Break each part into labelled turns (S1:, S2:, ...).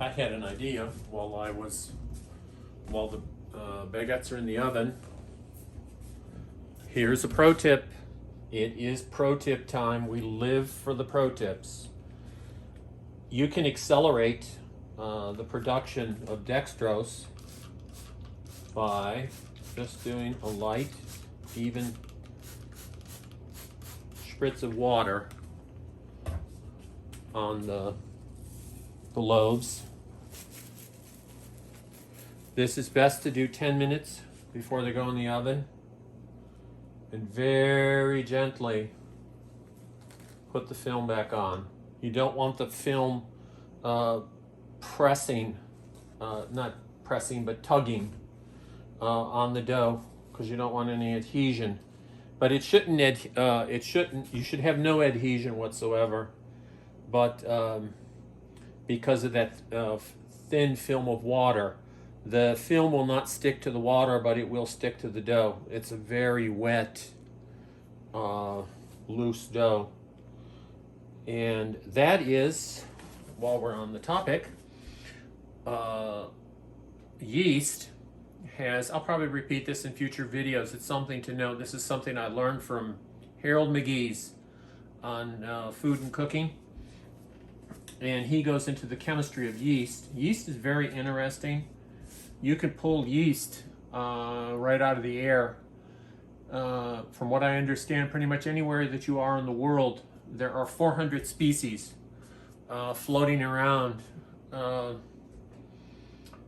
S1: I had an idea while the baguettes are in the oven. Here's a pro tip. It is pro tip time. We live for the pro tips. You can accelerate the production of dextrose by just doing a light, even spritz of water on the loaves. This is best to do 10 minutes before they go in the oven, and very gently put the film back on. You don't want the film pressing, not pressing, but tugging on the dough, because you don't want any adhesion. But it shouldn't. You should have no adhesion whatsoever. But because of that thin film of water, the film will not stick to the water, but it will stick to the dough. It's a very wet, loose dough. And that is, while we're on the topic, yeast has, I'll probably repeat this in future videos. It's something to know. This is something I learned from Harold McGee's on food and cooking. And he goes into the chemistry of yeast. Yeast is very interesting. You can pull yeast right out of the air. From what I understand, pretty much anywhere that you are in the world, there are 400 species floating around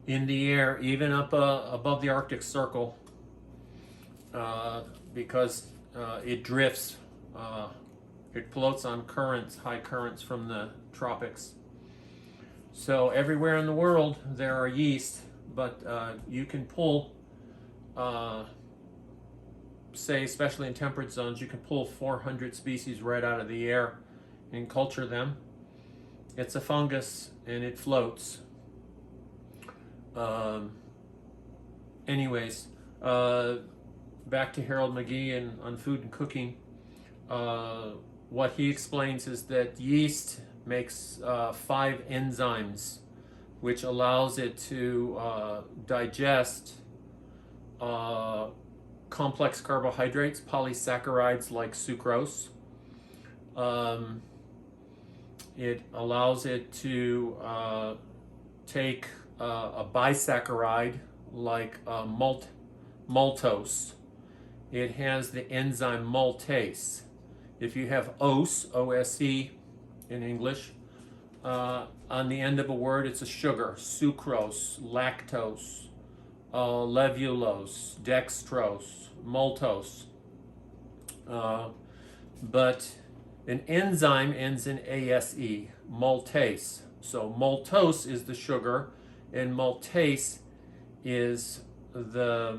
S1: in the air, even up above the Arctic Circle, because it drifts. It floats on currents, high currents from the tropics. So everywhere in the world there are yeast, but you can pull, say, especially in temperate zones, you can pull 400 species right out of the air and culture them. It's a fungus and it floats. Anyways, back to Harold McGee and on food and cooking. What he explains is that yeast makes 5 enzymes, which allows it to digest complex carbohydrates, polysaccharides like sucrose. It allows it to take a bisaccharide like maltose. It has the enzyme maltase. If you have ose, O-S-E in English, on the end of a word, it's a sugar: sucrose, lactose, levulose, dextrose, maltose. But an enzyme ends in ase, maltase. So maltose is the sugar, and maltase is the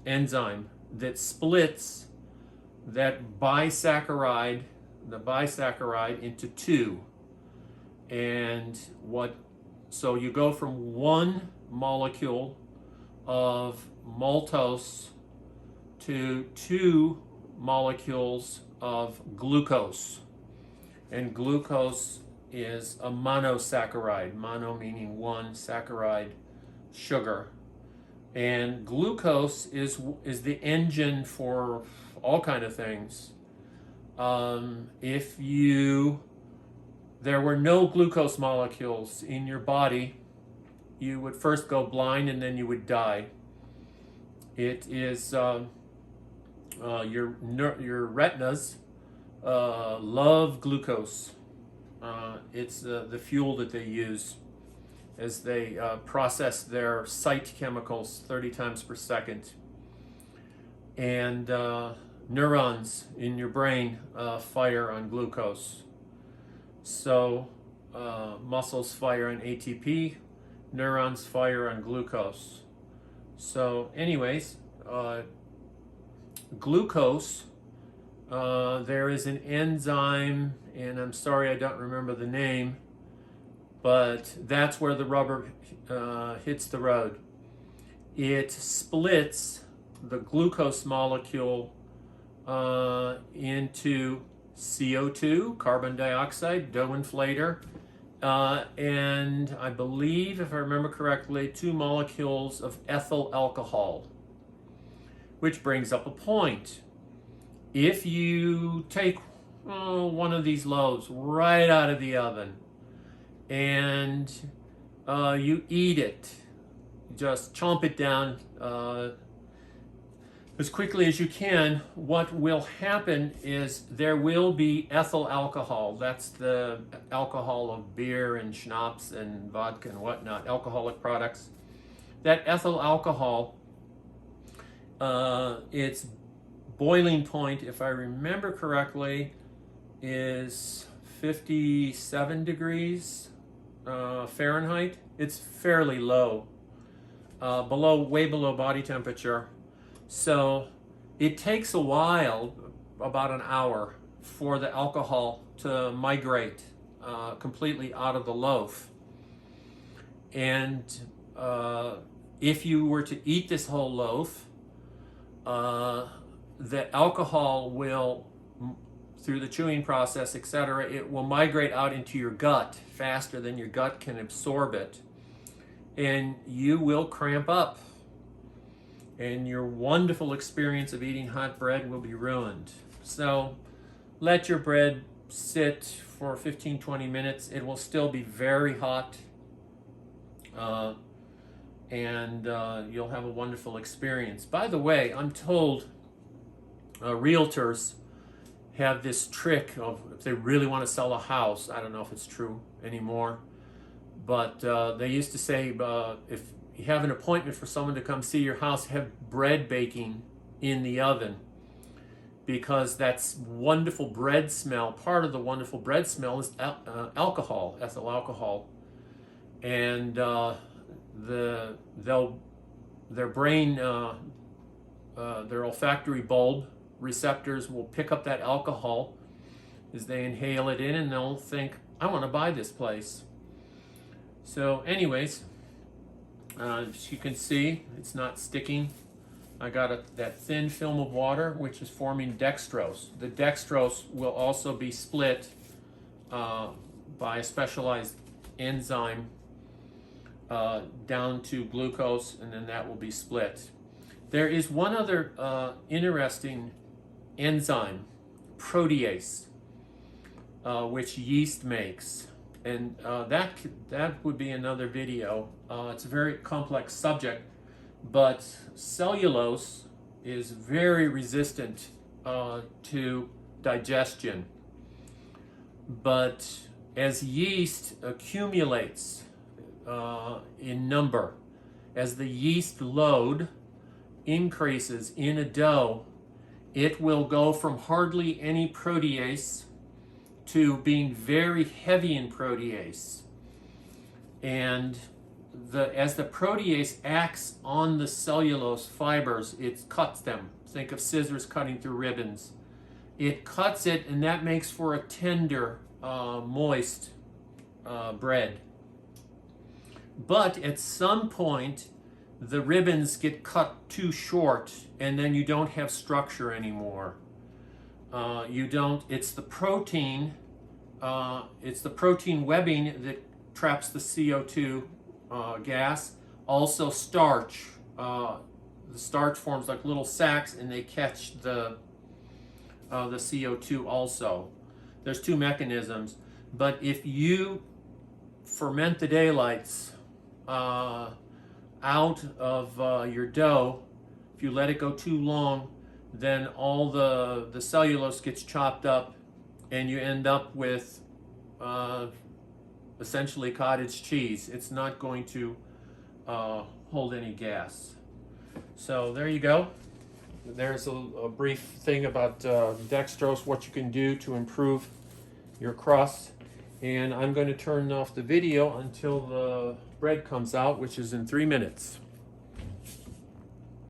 S1: enzyme that splits that bisaccharide, the bisaccharide, into 2. And so you go from 1 molecule of maltose to 2 molecules of glucose. And glucose is a monosaccharide, mono meaning 1, saccharide, sugar. And glucose is the engine for all kind of things. If there were no glucose molecules in your body, you would first go blind and then you would die. It is your retinas love glucose. It's the fuel that they use as they process their sight chemicals 30 times per second. And neurons in your brain fire on glucose. So muscles fire on ATP, neurons fire on glucose. So anyways, glucose, there is an enzyme, and I'm sorry I don't remember the name, but that's where the rubber hits the road. It splits the glucose molecule into CO2, carbon dioxide, dough inflator, and I believe, if I remember correctly, 2 molecules of ethyl alcohol. Which brings up a point. If you take one of these loaves right out of the oven and you eat it, just chomp it down as quickly as you can, what will happen is there will be ethyl alcohol. That's the alcohol of beer and schnapps and vodka and whatnot, alcoholic products. That ethyl alcohol, its boiling point, if I remember correctly, is 57 degrees Fahrenheit. It's fairly low, way below body temperature. So it takes a while, about an hour, for the alcohol to migrate completely out of the loaf. And if you were to eat this whole loaf, the alcohol will, through the chewing process, etc., it will migrate out into your gut faster than your gut can absorb it. And you will cramp up. And your wonderful experience of eating hot bread will be ruined. So let your bread sit for 15-20 minutes. It will still be very hot, and you'll have a wonderful experience. By the way, I'm told realtors have this trick of, if they really want to sell a house, I don't know if it's true anymore, but they used to say, if you have an appointment for someone to come see your house, have bread baking in the oven, because that's wonderful bread smell. Part of the wonderful bread smell is alcohol, ethyl alcohol, and their brain, their olfactory bulb receptors will pick up that alcohol as they inhale it in, and they'll think, I want to buy this place. So anyways, as you can see, it's not sticking. I got that thin film of water, which is forming dextrose. The dextrose will also be split by a specialized enzyme down to glucose, and then that will be split. There is one other interesting enzyme, protease, which yeast makes. And that would be another video. It's a very complex subject, but cellulose is very resistant to digestion. But as yeast accumulates in number, as the yeast load increases in a dough, it will go from hardly any protease to being very heavy in protease. And as the protease acts on the cellulose fibers, it cuts them. Think of scissors cutting through ribbons. It cuts it, and that makes for a tender, moist bread. But at some point, the ribbons get cut too short, and then you don't have structure anymore. It's the protein webbing that traps the CO2 gas. Also starch. The starch forms like little sacs, and they catch the CO2 also. There's two mechanisms. But if you ferment the daylights out of your dough, if you let it go too long, then all the cellulose gets chopped up, and you end up with essentially cottage cheese. It's not going to hold any gas. So there you go. There's a brief thing about dextrose, what you can do to improve your crust. And I'm going to turn off the video until the bread comes out, which is in 3 minutes.